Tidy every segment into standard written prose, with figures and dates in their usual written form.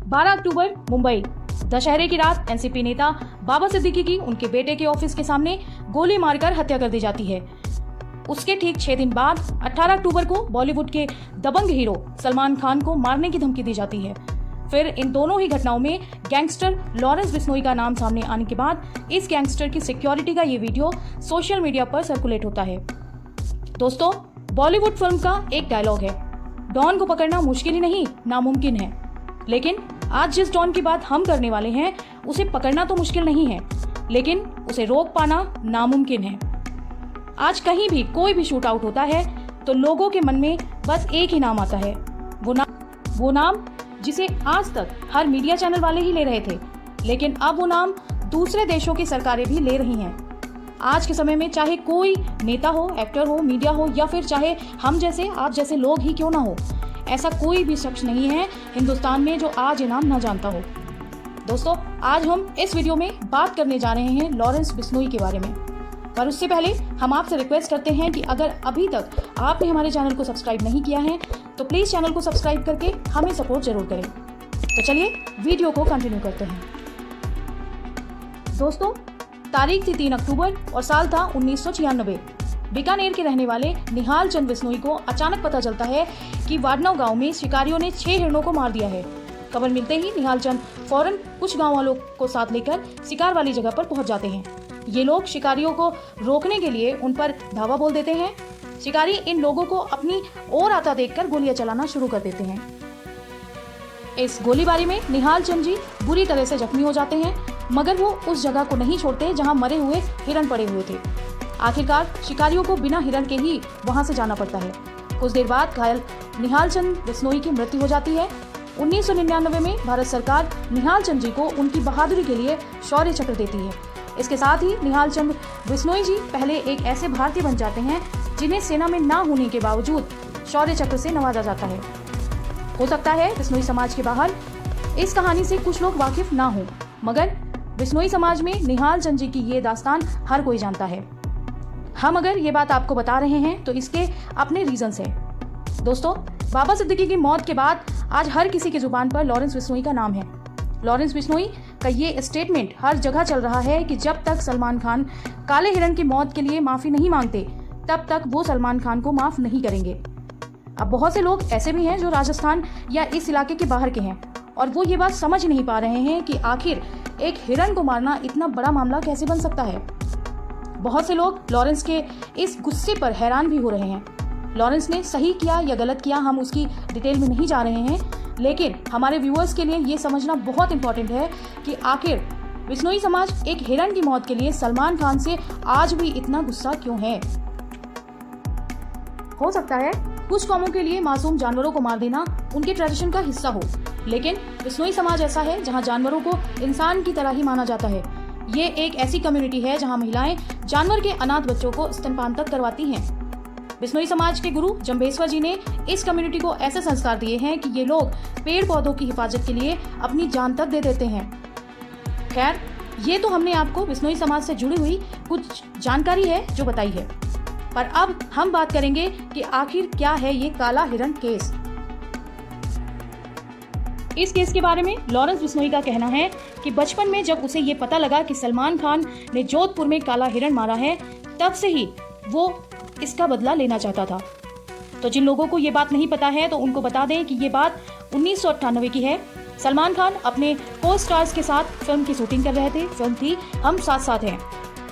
12 अक्टूबर मुंबई, दशहरे की रात एनसीपी नेता बाबा सिद्दीकी की उनके बेटे के ऑफिस के सामने गोली मारकर हत्या कर दी जाती है। उसके ठीक 6 दिन बाद 18 अक्टूबर को बॉलीवुड के दबंग हीरो सलमान खान को मारने की धमकी दी जाती है। फिर इन दोनों ही घटनाओं में गैंगस्टर लॉरेंस बिश्नोई का नाम सामने आने के बाद इस गैंगस्टर की सिक्योरिटी का ये वीडियो सोशल मीडिया पर सर्कुलेट होता है। दोस्तों, बॉलीवुड फिल्म का एक डायलॉग है, डॉन को पकड़ना मुश्किल ही नहीं नामुमकिन है। लेकिन आज जिस डॉन की बात हम करने वाले हैं उसे पकड़ना तो मुश्किल नहीं है, लेकिन उसे रोक पाना नामुमकिन है। आज कहीं भी कोई भी शूट आउट होता है तो लोगों के मन में बस एक ही नाम आता है, वो नाम जिसे आज तक हर मीडिया चैनल वाले ही ले रहे थे, लेकिन अब वो नाम दूसरे देशों की सरकारें भी ले रही हैं। आज के समय में चाहे कोई नेता हो, एक्टर हो, मीडिया हो या फिर चाहे हम जैसे आप जैसे लोग ही क्यों ना हो, ऐसा कोई भी शख्स नहीं है हिंदुस्तान में जो आज ये नाम न जानता हो। दोस्तों, आज हम इस वीडियो में बात करने जा रहे हैं लॉरेंस बिश्नोई के बारे में, पर उससे पहले हम आपसे रिक्वेस्ट करते हैं कि अगर अभी तक आपने हमारे चैनल को सब्सक्राइब नहीं किया है तो प्लीज़ चैनल को सब्सक्राइब करके हमें सपोर्ट जरूर करें। तो चलिए वीडियो को कंटिन्यू करते हैं। दोस्तों, तारीख थी 3 अक्टूबर और साल था 1996। बीकानेर के रहने वाले निहाल चंद बिश्नोई को अचानक पता चलता है कि वाडनव गांव में शिकारियों ने 6 हिरणों को मार दिया है। खबर मिलते ही निहाल चंद फौरन कुछ गांव वालों को साथ लेकर शिकार वाली जगह पर पहुंच जाते हैं। ये लोग शिकारियों को रोकने के लिए उन पर धावा बोल देते हैं। शिकारी इन लोगों को अपनी ओर आता देखकर गोलियां चलाना शुरू कर देते हैं। इस गोलीबारी में निहाल चंद जी बुरी तरह से जख्मी हो जाते हैं, मगर वो उस जगह को नहीं छोड़ते जहां मरे हुए हिरण पड़े हुए थे। आखिरकार शिकारियों को बिना हिरण के ही वहां से जाना पड़ता है। कुछ देर बाद घायल निहाल चंद बिश्नोई की मृत्यु हो जाती है। 1999 में भारत सरकार निहाल चंद जी को उनकी बहादुरी के लिए शौर्य चक्र देती है। इसके साथ ही निहाल चंद बिश्नोई जी पहले एक ऐसे भारतीय बन जाते हैं जिन्हें सेना में ना होने के बावजूद शौर्य चक्र से नवाजा जाता है। हो सकता है बिश्नोई समाज के बाहर इस कहानी से कुछ लोग वाकिफ ना हो, मगर बिश्नोई समाज में निहाल चंद जी की ये दास्तान हर कोई जानता है। हम अगर ये बात आपको बता रहे हैं तो इसके अपने रीजंस हैं। दोस्तों, बाबा सिद्दीकी की मौत के बाद आज हर किसी की जुबान पर लॉरेंस बिश्नोई का नाम है। लॉरेंस बिश्नोई का ये स्टेटमेंट हर जगह चल रहा है कि जब तक सलमान खान काले हिरण की मौत के लिए माफी नहीं मांगते तब तक वो सलमान खान को माफ नहीं करेंगे। अब बहुत से लोग ऐसे भी हैं जो राजस्थान या इस इलाके के बाहर के हैं और वो ये बात समझ नहीं पा रहे हैं कि आखिर एक हिरण को मारना इतना बड़ा मामला कैसे बन सकता है। बहुत से लोग लॉरेंस के इस गुस्से पर हैरान भी हो रहे हैं। लॉरेंस ने सही किया या गलत किया, हम उसकी डिटेल में नहीं जा रहे हैं, लेकिन हमारे व्यूअर्स के लिए ये समझना बहुत इंपॉर्टेंट है कि आखिर बिश्नोई समाज एक हिरण की मौत के लिए सलमान खान से आज भी इतना गुस्सा क्यों है। हो सकता है कुछ कौमों के लिए मासूम जानवरों को मार देना उनके ट्रेडिशन का हिस्सा हो, लेकिन बिश्नोई समाज ऐसा है जहां जानवरों को इंसान की तरह ही माना जाता है। ये एक ऐसी कम्युनिटी है जहां महिलाएं जानवर के अनाथ बच्चों को स्तनपान तक करवाती हैं। बिश्नोई समाज के गुरु जम्बेश्वर जी ने इस कम्युनिटी को ऐसे संस्कार दिए हैं कि ये लोग पेड़ पौधों की हिफाजत के लिए अपनी जान तक दे देते हैं। खैर, ये तो हमने आपको बिश्नोई समाज से जुड़ी हुई कुछ जानकारी है जो बताई है, पर अब हम बात करेंगे कि आखिर क्या है ये काला हिरण केस। इस केस के बारे में लॉरेंस बिश्नोई का कहना है कि बचपन में जब उसे ये पता लगा कि सलमान खान ने जोधपुर में काला हिरण मारा है, तब से ही वो इसका बदला लेना चाहता था। तो जिन लोगों को ये बात नहीं पता है तो उनको बता दें कि ये बात 1998 की है। सलमान खान अपने को स्टार्स के साथ फिल्म की शूटिंग कर रहे थे। फिल्म थी हम साथ साथ हैं।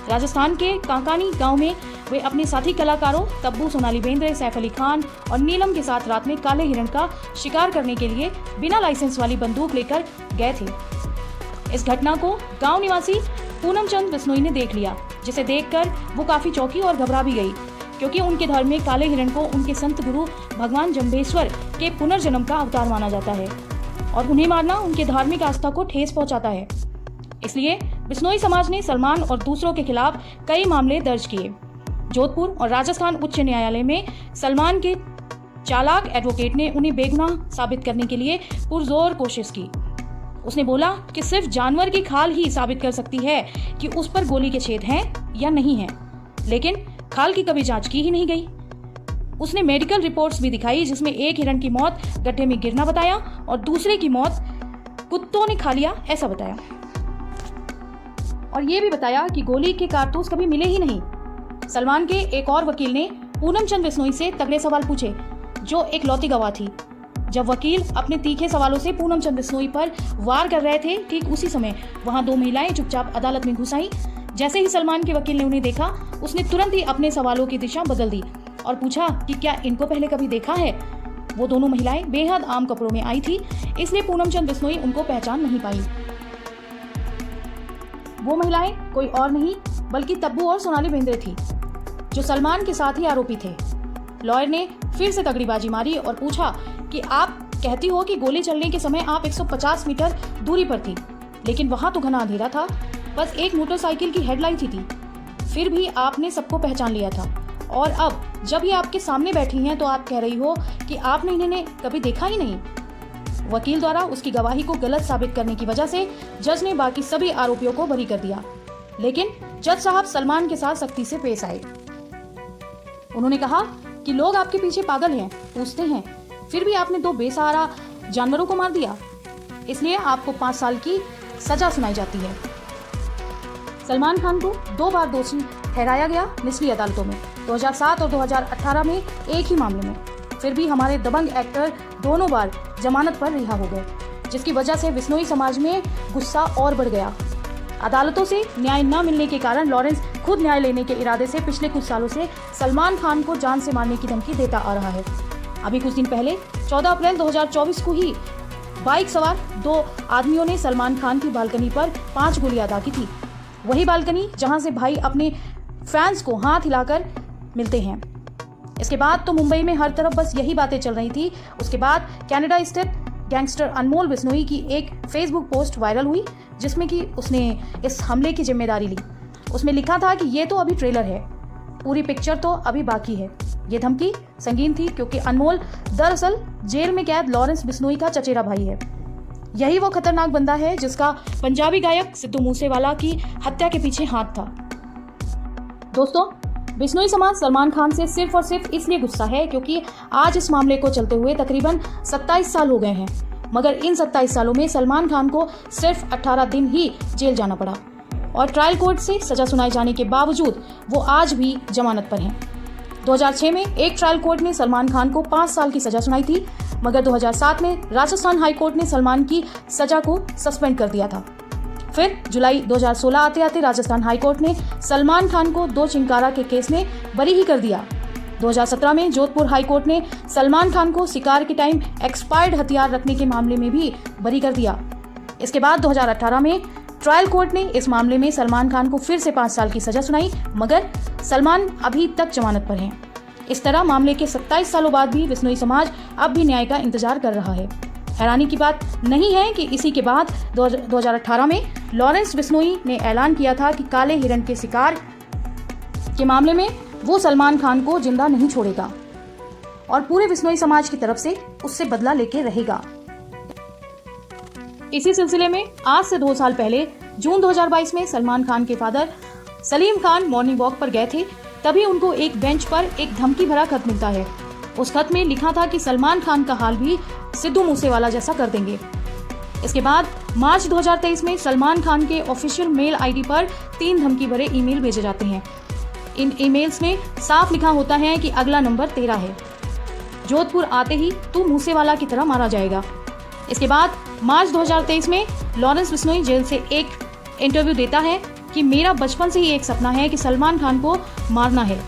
राजस्थान के कांकानी गांव में वे अपने साथी कलाकारों तब्बू, सोनाली बेंद्रे, सैफ अली खान और नीलम के साथ रात में काले हिरण का शिकार करने के लिए बिना लाइसेंस वाली बंदूक लेकर गए थे। इस घटना को गांव निवासी पूनम चंद बिश्नोई ने देख लिया, जिसे देखकर वो काफी चौंकी और घबरा भी गई, क्योंकि उनके धर्म में काले हिरण को उनके संत गुरु भगवान जम्बेश्वर के पुनर्जन्म का अवतार माना जाता है और उन्हें मारना उनके धार्मिक आस्था को ठेस पहुंचाता है। इसलिए बिश्नोई समाज ने सलमान और दूसरों के खिलाफ कई मामले दर्ज किए। जोधपुर और राजस्थान उच्च न्यायालय में सलमान के चालाक एडवोकेट ने उन्हें बेगुनाह साबित करने के लिए पुरजोर कोशिश की। उसने बोला कि सिर्फ जानवर की खाल ही साबित कर सकती है कि उस पर गोली के छेद हैं या नहीं हैं, लेकिन खाल की कभी जांच की ही नहीं गई। उसने मेडिकल रिपोर्ट्स भी दिखाई, जिसमें एक हिरण की मौत गड्ढे में गिरना बताया और दूसरे की मौत कुत्तों ने खा लिया, ऐसा बताया। और ये भी बताया कि गोली के कारतूस कभी मिले ही नहीं। सलमान के एक और वकील ने पूनम चंद बिश्नोई से तगड़े सवाल पूछे, जो एक लौती गवाह थी। जब वकील अपने तीखे सवालों से पूनम चंद बिश्नोई पर वार कर रहे थे, ठीक उसी समय वहां दो महिलाएं चुपचाप अदालत में घुस आईं। जैसे ही सलमान के वकील ने उन्हें देखा, उसने तुरंत ही अपने सवालों की दिशा बदल दी और पूछा कि क्या इनको पहले कभी देखा है। वो दोनों महिलाएं बेहद आम कपड़ों में आई थी, इसलिए पूनम चंद बिश्नोई उनको पहचान नहीं पाई। वो महिलाएं कोई और नहीं बल्कि तब्बू और सोनाली बेंद्रे थी, जो सलमान के साथ ही आरोपी थे। लॉयर ने फिर से तगड़ीबाजी मारी और पूछा कि आप कहती हो कि गोली चलने के समय आप 150 मीटर दूरी पर थी, लेकिन वहां तो घना अंधेरा था, बस एक मोटरसाइकिल की हेडलाइट ही थी, फिर भी आपने सबको पहचान लिया था। और अब जब ये आपके सामने बैठी हैं तो आप कह रही हो कि आपने इन्हें कभी देखा ही नहीं। वकील द्वारा उसकी गवाही को गलत साबित करने की वजह से जज ने बाकी सभी आरोपियों को बरी कर दिया, लेकिन जज साहब सलमान के साथ सख्ती से पेश आए। उन्होंने कहा कि लोग आपके पीछे पागल हैं, पूछते हैं, फिर भी आपने दो बेसहारा जानवरों को मार दिया, इसलिए आपको 5 साल की सजा सुनाई जाती है। सलमान खान को 2 बार दोषी ठहराया गया निचली अदालतों में, 2007 और 2018 में एक ही मामले में। फिर भी हमारे दबंग एक्टर दोनों बार जमानत पर रिहा हो गए, जिसकी वजह से बिश्नोई समाज में गुस्सा और बढ़ गया। अदालतों से न्याय न मिलने के कारण लॉरेंस खुद न्याय लेने के इरादे से पिछले कुछ सालों से सलमान खान को जान से मारने की धमकी देता आ रहा है। अभी कुछ दिन पहले 14 अप्रैल 2024 को ही बाइक सवार 2 आदमियों ने सलमान खान की बालकनी पर 5 गोलियां दागी थी। वही बालकनी जहां से भाई अपने फैंस को हाथ हिलाकर मिलते हैं। इसके बाद तो मुंबई में हर तरफ बस यही बातें चल रही थी। उसके बाद कनाडा स्थित गैंगस्टर अनमोल बिश्नोई की एक फेसबुक पोस्ट वायरल हुई, जिसमें कि उसने इस हमले की जिम्मेदारी ली। उसमें लिखा था कि ये तो अभी ट्रेलर है, पूरी पिक्चर तो अभी बाकी है। ये धमकी संगीन थी क्योंकि अनमोल दरअसल जेल में कैद लॉरेंस बिश्नोई का चचेरा भाई है। यही वो खतरनाक बंदा है जिसका पंजाबी गायक सिद्धू मूसेवाला की हत्या के पीछे हाथ था। दोस्तों, बिश्नोई समाज सलमान खान से सिर्फ और सिर्फ इसलिए गुस्सा है क्योंकि आज इस मामले को चलते हुए तकरीबन 27 साल हो गए हैं, मगर इन 27 सालों में सलमान खान को सिर्फ 18 दिन ही जेल जाना पड़ा और ट्रायल कोर्ट से सजा सुनाए जाने के बावजूद वो आज भी जमानत पर हैं। 2006 में एक ट्रायल कोर्ट ने सलमान खान को 5 साल की सजा सुनाई थी, मगर 2007 में राजस्थान हाई कोर्ट ने सलमान की सजा को सस्पेंड कर दिया था। फिर जुलाई 2016 आते आते राजस्थान हाई कोर्ट ने सलमान खान को 2 चिंकारा के केस में बरी ही कर दिया। 2017 में जोधपुर हाई कोर्ट ने सलमान खान को शिकार के टाइम एक्सपायर्ड हथियार रखने के मामले में भी बरी कर दिया। इसके बाद 2018 में ट्रायल कोर्ट ने इस मामले में सलमान खान को फिर से 5 साल की सजा सुनाई, मगर सलमान अभी तक जमानत पर हैं। इस तरह मामले के 27 सालों बाद भी बिश्नोई समाज अब भी न्याय का इंतजार कर रहा है। हैरानी की बात नहीं है कि इसी के बाद 2018 में लॉरेंस बिश्नोई ने ऐलान किया था कि काले हिरण के शिकार के मामले में वो सलमान खान को जिंदा नहीं छोड़ेगा और पूरे बिश्नोई समाज की तरफ से उससे बदला लेके रहेगा। इसी सिलसिले में आज से 2 साल पहले जून 2022 में सलमान खान के father Salim Khan morning walk पर गए थे, तभी उनको एक बेंच पर एक धमकी भरा खत मिलता है। उस खत में लिखा था कि सलमान खान का हाल भी सिद्धू मूसेवाला जैसा कर देंगे। इसके बाद मार्च 2023 में सलमान खान के ऑफिशियल मेल आईडी पर 3 धमकी भरे ईमेल भेजे जाते हैं। इन ईमेल्स में साफ लिखा होता है कि अगला नंबर तेरा है, जोधपुर आते ही तू मूसेवाला की तरह मारा जाएगा। इसके बाद मार्च 2023 में लॉरेंस बिश्नोई जेल से एक इंटरव्यू देता है कि मेरा बचपन से ही एक सपना है कि सलमान खान को मारना है।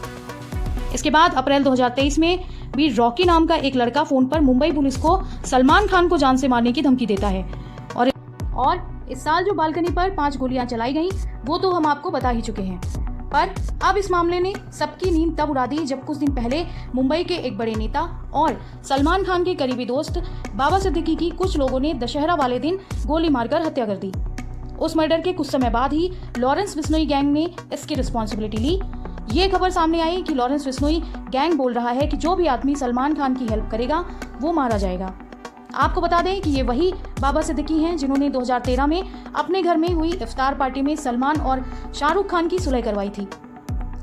इसके बाद अप्रैल 2023 में भी रॉकी नाम का एक लड़का फोन पर मुंबई पुलिस को सलमान खान को जान से मारने की धमकी देता है। और इस साल जो बालकनी पर 5 गोलियां चलाई गईं, वो तो हम आपको बता ही चुके हैं। पर अब इस मामले ने सबकी नींद तब उड़ा दी जब कुछ दिन पहले मुंबई के एक बड़े नेता और सलमान खान के करीबी दोस्त बाबा सिद्दीकी की कुछ लोगों ने दशहरा वाले दिन गोली मारकर हत्या कर दी। उस मर्डर के कुछ समय बाद ही लॉरेंस बिश्नोई गैंग ने इसकी रिस्पॉन्सिबिलिटी ली। ये खबर सामने आई कि लॉरेंस बिश्नोई गैंग बोल रहा है कि जो भी आदमी सलमान खान की हेल्प करेगा वो मारा जाएगा। आपको बता दें कि ये वही बाबा सिद्दीकी हैं जिन्होंने 2013 में अपने घर में हुई इफ्तार पार्टी में सलमान और शाहरुख खान की सुलह करवाई थी।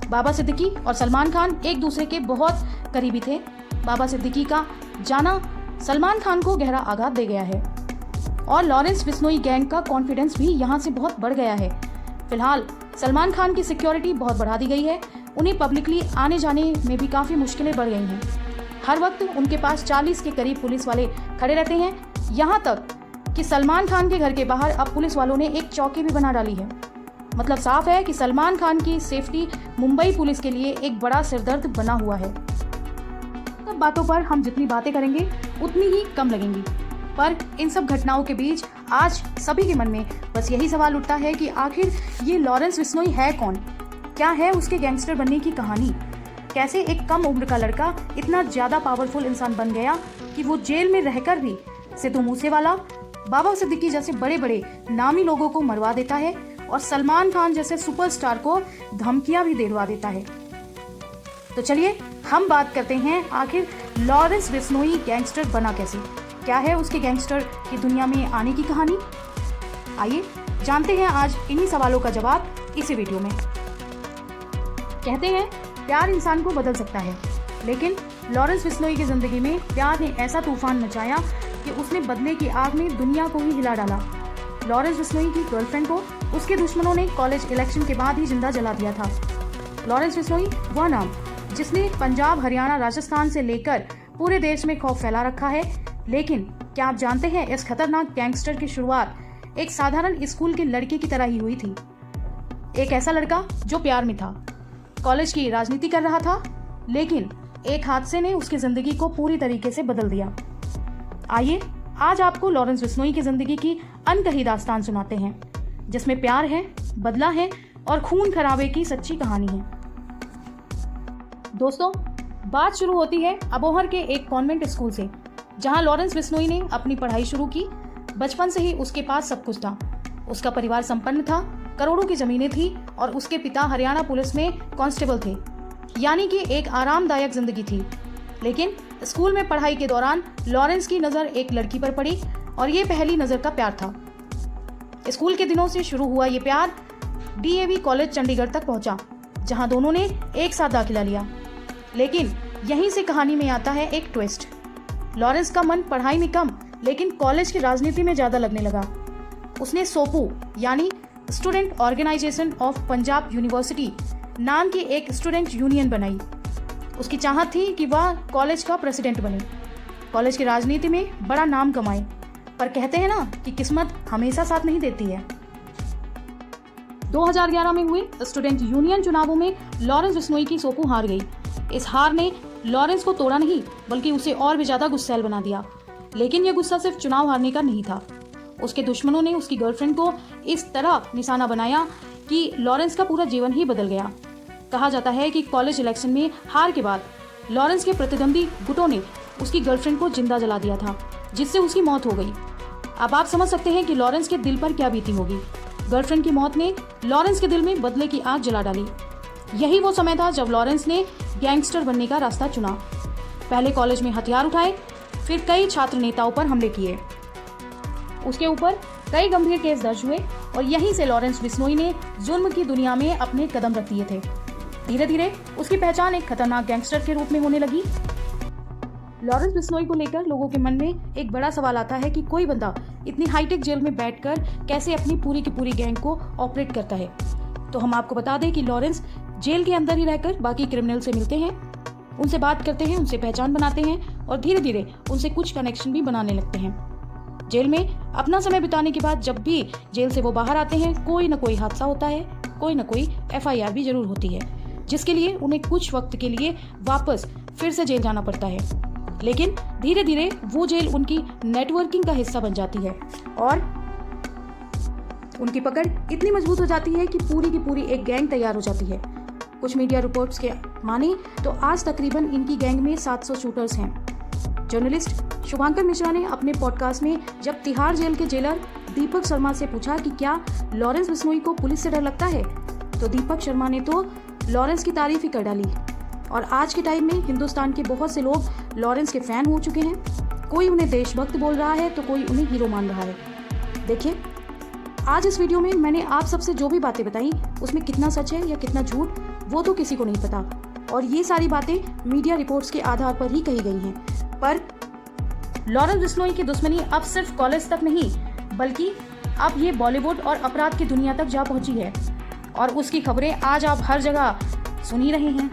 बाबा सिद्दीकी और सलमान खान एक दूसरे के बहुत करीबी थे। बाबा सिद्दीकी का जाना सलमान खान को गहरा आघात दे गया है। और लॉरेंस बिश्नोई गैंग का कॉन्फिडेंस भी यहाँ से बहुत बढ़ गया है। फिलहाल सलमान खान की सिक्योरिटी बहुत बढ़ा दी गई है। उन्हें पब्लिकली आने जाने में भी काफ़ी मुश्किलें बढ़ गई हैं। हर वक्त उनके पास 40 के करीब पुलिस वाले खड़े रहते हैं। यहाँ तक कि सलमान खान के घर के बाहर अब पुलिस वालों ने एक चौकी भी बना डाली है। मतलब साफ है कि सलमान खान की सेफ्टी मुंबई पुलिस के लिए एक बड़ा सिरदर्द बना हुआ है। सब बातों पर हम जितनी बातें करेंगे उतनी ही कम लगेंगी, पर इन सब घटनाओं के बीच आज सभी के मन में बस यही सवाल उठता है कि आखिर ये लॉरेंस बिश्नोई है कौन? क्या है उसके गैंगस्टर बनने की कहानी? कैसे एक कम उम्र का लड़का इतना ज़्यादा पावरफुल इंसान बन गया कि वो जेल में रहकर भी सिद्धू मूसेवाला, बाबा सिद्दीकी जैसे बड़े बड़े नामी लोगों को मरवा देता है और सलमान खान जैसे सुपरस्टार को धमकियां भी दिलवा देता है। तो चलिए हम बात करते हैं आखिर लॉरेंस बिश्नोई गैंगस्टर बना कैसे? क्या है उसके गैंगस्टर की दुनिया में आने की कहानी? आइए जानते हैं आज इन्हीं सवालों का जवाब इसी वीडियो में। कहते हैं प्यार इंसान को बदल सकता है, लेकिन लॉरेंस बिश्नोई की जिंदगी में प्यार ने ऐसा तूफान मचाया कि उसने बदले की आग में दुनिया को ही हिला डाला। लॉरेंस बिश्नोई की गर्लफ्रेंड को उसके दुश्मनों ने कॉलेज इलेक्शन के बाद ही जिंदा जला दिया था। लॉरेंस बिश्नोई वह नाम जिसने पंजाब, हरियाणा, राजस्थान से लेकर पूरे देश में खौफ फैला रखा है। लेकिन क्या आप जानते हैं इस खतरनाक गैंगस्टर की शुरुआत एक साधारण स्कूल के लड़के की तरह ही हुई थी। एक ऐसा लड़का जो प्यार में था, कॉलेज की राजनीति कर रहा था, लेकिन एक हादसे ने उसकी जिंदगी को पूरी तरीके से बदल दिया। आइए आज आपको लॉरेंस बिश्नोई की जिंदगी की अनकही दास्तान सुनाते हैं, जिसमें प्यार है, बदला है और खून खराबे की सच्ची कहानी है। दोस्तों, बात शुरू होती है अबोहर के एक कॉन्वेंट स्कूल से, जहां लॉरेंस बिश्नोई ने अपनी पढ़ाई शुरू की। बचपन से ही उसके पास सब कुछ था। उसका परिवार संपन्न था, करोड़ों की जमीनें थी और उसके पिता हरियाणा पुलिस में कांस्टेबल थे, यानी कि एक आरामदायक जिंदगी थी। लेकिन स्कूल में पढ़ाई के दौरान लॉरेंस की नज़र एक लड़की पर पड़ी और ये पहली नज़र का प्यार था। स्कूल के दिनों से शुरू हुआ ये प्यार DAV कॉलेज चंडीगढ़ तक पहुंचा, जहां दोनों ने एक साथ दाखिला लिया। लेकिन यहीं से कहानी में आता है एक ट्विस्ट। लॉरेंस का मन पढ़ाई में कम लेकिन कॉलेज की राजनीति में ज़्यादा लगने लगा। उसने सोपू यानी student organization of Punjab university नाम की एक स्टूडेंट यूनियन बनाई। उसकी चाहत थी कि वह कॉलेज का प्रेसिडेंट बने, कॉलेज की राजनीति में बड़ा नाम कमाए। पर कहते हैं ना कि किस्मत हमेशा साथ नहीं देती है। 2011 में हुए स्टूडेंट यूनियन चुनावों में लॉरेंस बिश्नोई की सोपू हार गई। इस हार ने लॉरेंस को तोड़ा नहीं बल्कि उसे और भी ज्यादा गुस्सैल बना दिया। लेकिन यह गुस्सा सिर्फ चुनाव हारने का नहीं था। उसके दुश्मनों ने उसकी गर्लफ्रेंड को इस तरह निशाना बनाया कि लॉरेंस का पूरा जीवन ही बदल गया। कहा जाता है कि कॉलेज इलेक्शन में हार के बाद लॉरेंस के प्रतिद्वंदी गुटों ने उसकी गर्लफ्रेंड को जिंदा जला दिया था, जिससे उसकी मौत हो गई। अब आप समझ सकते हैं कि लॉरेंस के दिल पर क्या बीती होगी। गर्लफ्रेंड की मौत ने लॉरेंस के दिल में बदले की आग जला डाली। यही वो समय था जब लॉरेंस ने गैंगस्टर बनने का रास्ता चुना। पहले कॉलेज में हथियार उठाए, फिर कई छात्र नेताओं पर हमले किए। उसके ऊपर कई गंभीर केस दर्ज हुए और यहीं से लॉरेंस बिश्नोई ने जुल्म की दुनिया में अपने कदम रख दिए थे। धीरे धीरे उसकी पहचान एक खतरनाक गैंगस्टर के रूप में होने लगी। लॉरेंस बिश्नोई को लेकर लोगों के मन में एक बड़ा सवाल आता है कि कोई बंदा इतनी हाईटेक जेल में बैठकर कैसे अपनी पूरी की पूरी गैंग को ऑपरेट करता है। तो हम आपको बता दें कि लॉरेंस जेल के अंदर ही रहकर बाकी क्रिमिनल से मिलते हैं, उनसे बात करते हैं, उनसे पहचान बनाते हैं और धीरे धीरे उनसे कुछ कनेक्शन भी बनाने लगते हैं। जेल में अपना समय बिताने के बाद जब भी जेल से वो बाहर आते हैं, कोई ना कोई हादसा होता है, कोई ना कोई FIR भी जरूर होती है, जिसके लिए उन्हें कुछ वक्त के लिए वापस फिर से जेल जाना पड़ता है। लेकिन धीरे धीरे वो जेल उनकी नेटवर्किंग का हिस्सा बन जाती है और उनकी पकड़ इतनी मजबूत हो जाती है कि पूरी की पूरी एक गैंग तैयार हो जाती है। कुछ मीडिया रिपोर्ट्स के माने तो आज तकरीबन इनकी गैंग में 700 शूटर्स हैं। जर्नलिस्ट शुभांकर मिश्रा ने अपने पॉडकास्ट में जब तिहाड़ जेल के जेलर दीपक शर्मा से पूछा कि क्या लॉरेंस बिश्नोई को पुलिस से डर लगता है, तो दीपक शर्मा ने तो लॉरेंस की तारीफ ही कर डाली। और आज के टाइम में हिंदुस्तान के बहुत से लोग लॉरेंस के फैन हो चुके हैं। कोई उन्हें देशभक्त बोल रहा है तो कोई उन्हें हीरो मान रहा है। देखिए, आज इस वीडियो में मैंने आप सबसे जो भी बातें बताई उसमें कितना सच है या कितना झूठ वो तो किसी को नहीं पता, और ये सारी बातें मीडिया रिपोर्ट्स के आधार पर ही कही गई हैं। पर लॉरेंस बिश्नोई की दुश्मनी अब सिर्फ कॉलेज तक नहीं बल्कि अब ये बॉलीवुड और अपराध की दुनिया तक जा पहुंची है और उसकी खबरें आज आप हर जगह सुन ही रहे हैं।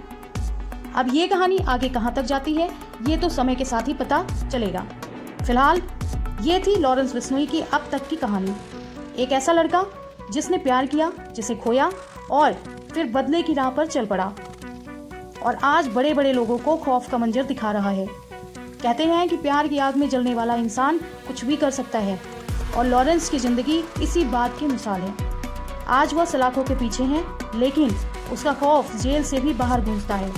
अब ये कहानी आगे कहां तक जाती है ये तो समय के साथ ही पता चलेगा। फिलहाल ये थी लॉरेंस बिश्नोई की अब तक की कहानी। एक ऐसा लड़का जिसने प्यार किया, जिसे खोया और फिर बदले की राह पर चल पड़ा और आज बड़े बड़े लोगों को खौफ का मंजर दिखा रहा है। कहते हैं कि प्यार की आग में जलने वाला इंसान कुछ भी कर सकता है और लॉरेंस की ज़िंदगी इसी बात की मिसाल है। आज वह सलाखों के पीछे है, लेकिन उसका खौफ जेल से भी बाहर गूंजता है।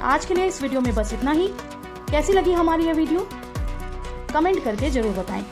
आज के लिए इस वीडियो में बस इतना ही। कैसी लगी हमारी यह वीडियो कमेंट करके ज़रूर बताएं।